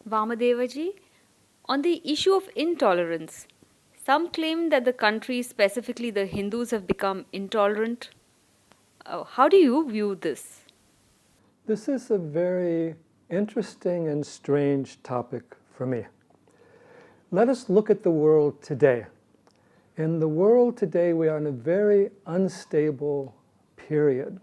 Vamadevaji, on the issue of intolerance, some claim that the country, specifically the Hindus, have become intolerant. How do you view this? This is a very interesting and strange topic for me. Let us look at the world today. In the world today, we are in a very unstable period.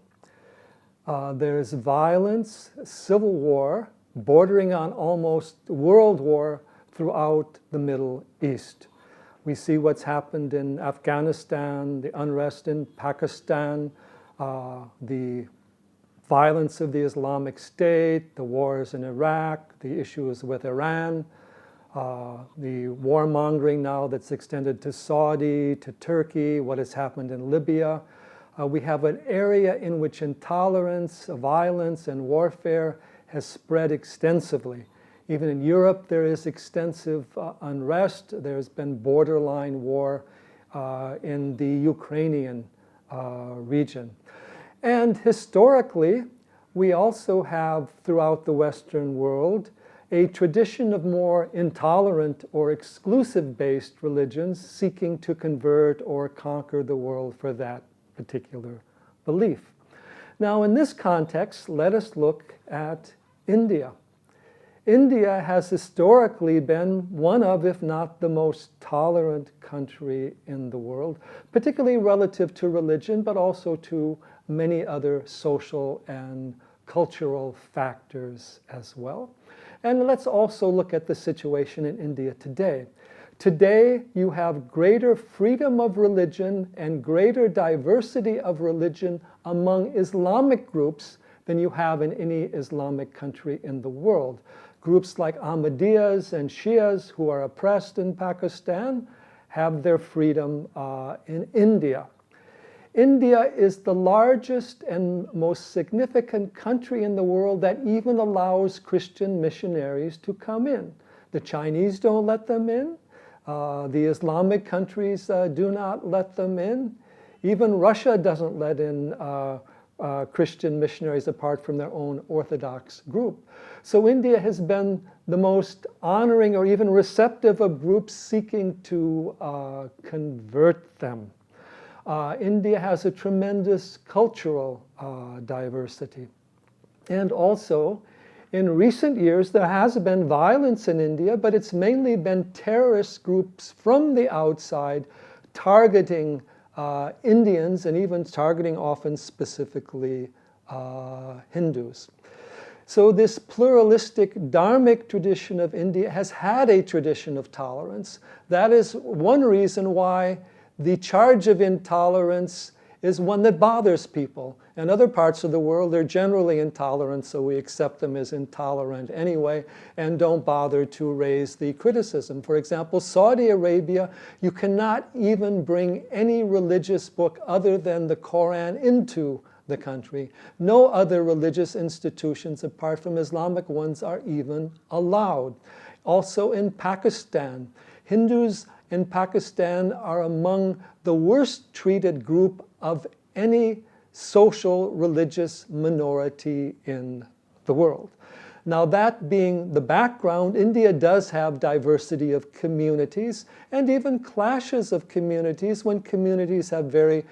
There's violence, civil war, bordering on almost world war throughout the Middle East. We see what's happened in Afghanistan, the unrest in Pakistan, the violence of the Islamic State, the wars in Iraq, the issues with Iran, the warmongering now that's extended to Saudi, to Turkey, what has happened in Libya. We have an area in which intolerance, violence, and warfare has spread extensively. Even in Europe, there is extensive unrest. There's been borderline war in the Ukrainian region. And historically, we also have, throughout the Western world, a tradition of more intolerant or exclusive-based religions seeking to convert or conquer the world for that particular belief. Now, in this context, let us look at India. India has historically been one of, if not the most tolerant country in the world, particularly relative to religion, but also to many other social and cultural factors as well. And let's also look at the situation in India today. Today, you have greater freedom of religion and greater diversity of religion among Islamic groups than you have in any Islamic country in the world. Groups like Ahmadiyas and Shias, who are oppressed in Pakistan, have their freedom in India. India is the largest and most significant country in the world that even allows Christian missionaries to come in. The Chinese don't let them in. The Islamic countries do not let them in. Even Russia doesn't let in Christian missionaries apart from their own Orthodox group. So India has been the most honoring or even receptive of groups seeking to convert them. India has a tremendous cultural diversity. And also, in recent years, there has been violence in India, but it's mainly been terrorist groups from the outside targeting Indians and even targeting often specifically Hindus. So this pluralistic dharmic tradition of India has had a tradition of tolerance. That is one reason why the charge of intolerance is one that bothers people. In other parts of the world, they're generally intolerant, so we accept them as intolerant anyway and don't bother to raise the criticism. For example, Saudi Arabia, you cannot even bring any religious book other than the Quran into the country. No other religious institutions apart from Islamic ones are even allowed. Also in Pakistan, Hindus in Pakistan are among the worst treated group of any social religious minority in the world. Now, that being the background, India does have diversity of communities and even clashes of communities when communities have very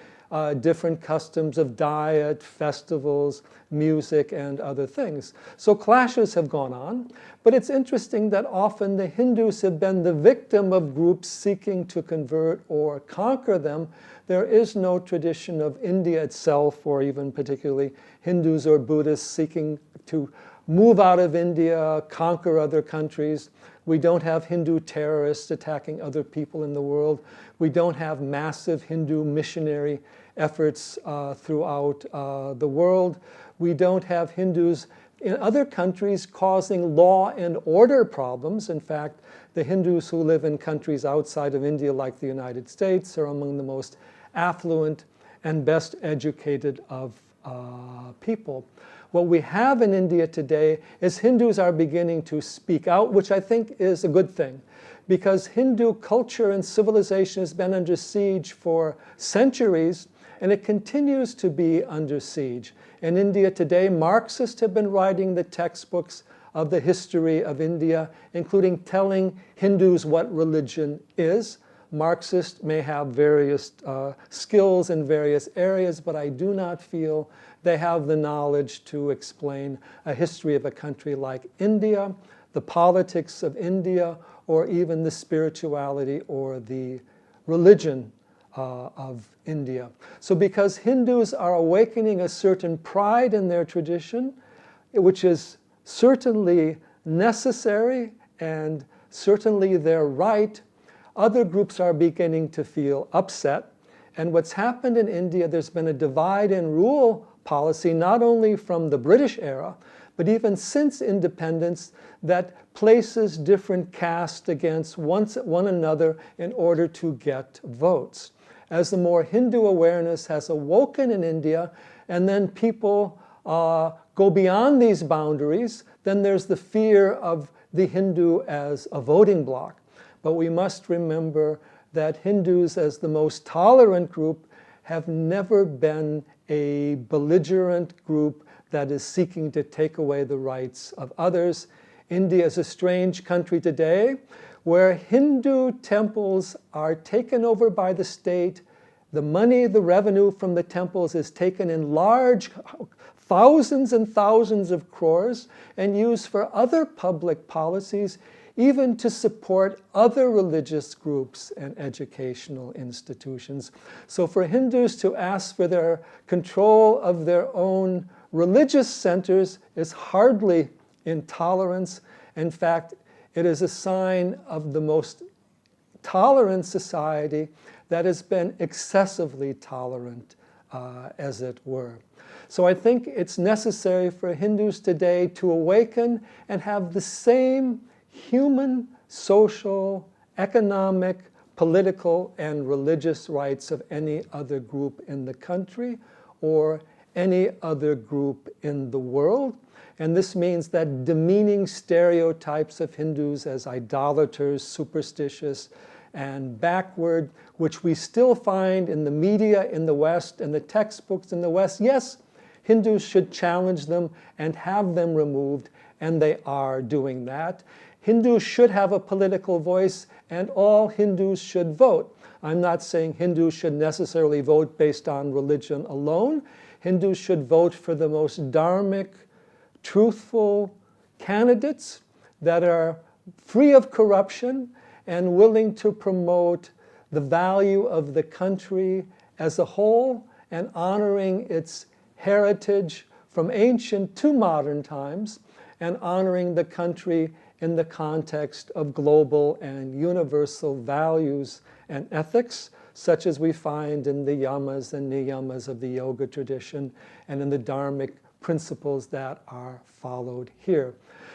different customs of diet, festivals, music, and other things. So clashes have gone on, but it's interesting that often the Hindus have been the victim of groups seeking to convert or conquer them. There is no tradition of India itself, or even particularly Hindus or Buddhists seeking to move out of India, conquer other countries. We don't have Hindu terrorists attacking other people in the world. We don't have massive Hindu missionary efforts throughout the world. We don't have Hindus in other countries causing law and order problems. In fact, the Hindus who live in countries outside of India, like the United States, are among the most affluent and best educated of people. What we have in India today is Hindus are beginning to speak out, which I think is a good thing, because Hindu culture and civilization has been under siege for centuries, and it continues to be under siege. In India today, Marxists have been writing the textbooks of the history of India, including telling Hindus what religion is. Marxists may have various skills in various areas, but I do not feel they have the knowledge to explain a history of a country like India, the politics of India, or even the spirituality or the religion of India. So because Hindus are awakening a certain pride in their tradition, which is certainly necessary and certainly their right, other groups are beginning to feel upset. And what's happened in India, there's been a divide and rule policy, not only from the British era, but even since independence, that places different castes against one another in order to get votes. As the more Hindu awareness has awoken in India, and then people go beyond these boundaries, then there's the fear of the Hindu as a voting bloc. But we must remember that Hindus, as the most tolerant group, have never been a belligerent group that is seeking to take away the rights of others. India is a strange country today where Hindu temples are taken over by the state. The money, the revenue from the temples is taken in large thousands and thousands of crores and used for other public policies, even to support other religious groups and educational institutions. So for Hindus to ask for their control of their own religious centers is hardly intolerance. In fact, it is a sign of the most tolerant society that has been excessively tolerant, as it were. So I think it's necessary for Hindus today to awaken and have the same human, social, economic, political, and religious rights of any other group in the country or any other group in the world. And this means that demeaning stereotypes of Hindus as idolaters, superstitious, and backward, which we still find in the media in the West and the textbooks in the West, yes, Hindus should challenge them and have them removed, and they are doing that. Hindus should have a political voice, and all Hindus should vote. I'm not saying Hindus should necessarily vote based on religion alone. Hindus should vote for the most dharmic, truthful candidates that are free of corruption and willing to promote the value of the country as a whole and honoring its heritage from ancient to modern times and honoring the country in the context of global and universal values and ethics, such as we find in the yamas and niyamas of the yoga tradition and in the dharmic principles that are followed here.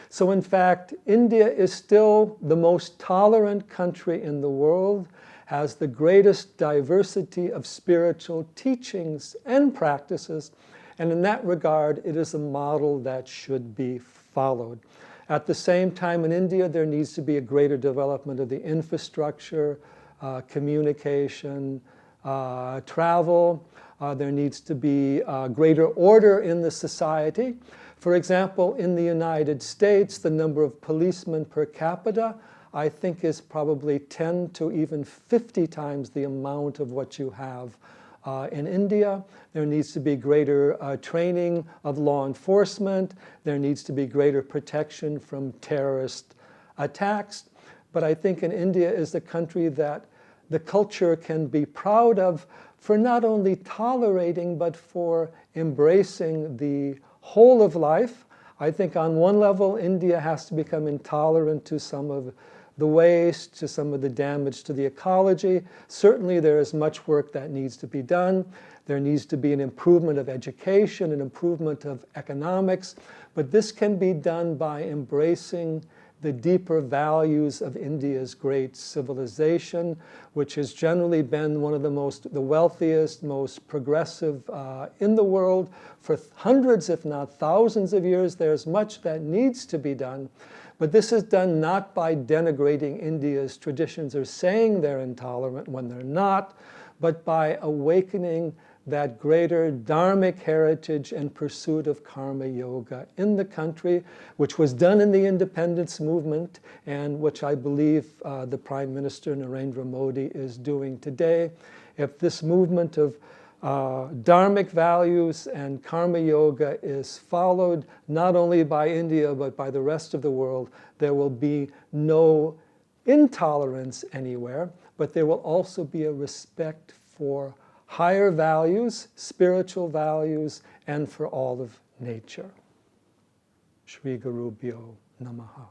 So in fact, India is still the most tolerant country in the world, has the greatest diversity of spiritual teachings and practices, and in that regard, it is a model that should be followed. At the same time, in India, there needs to be a greater development of the infrastructure, communication, travel. There needs to be greater order in the society. For example, in the United States, the number of policemen per capita, I think, is probably 10 to even 50 times the amount of what you have in India. There needs to be greater training of law enforcement. There needs to be greater protection from terrorist attacks. But I think in India is the country that the culture can be proud of for not only tolerating, but for embracing the whole of life. I think on one level, India has to become intolerant to some of the waste, to some of the damage to the ecology. Certainly there is much work that needs to be done. There needs to be an improvement of education, an improvement of economics, but this can be done by embracing the deeper values of India's great civilization, which has generally been one of the wealthiest, most progressive in the world for hundreds, if not thousands of years. There's much that needs to be done. But this is done not by denigrating India's traditions or saying they're intolerant when they're not, but by awakening that greater dharmic heritage and pursuit of karma yoga in the country, which was done in the independence movement and which I believe the Prime Minister Narendra Modi is doing today. If this movement of dharmic values and karma yoga is followed not only by India but by the rest of the world, there will be no intolerance anywhere, but there will also be a respect for higher values, spiritual values, and for all of nature. Shri Gurubhyo Namaha.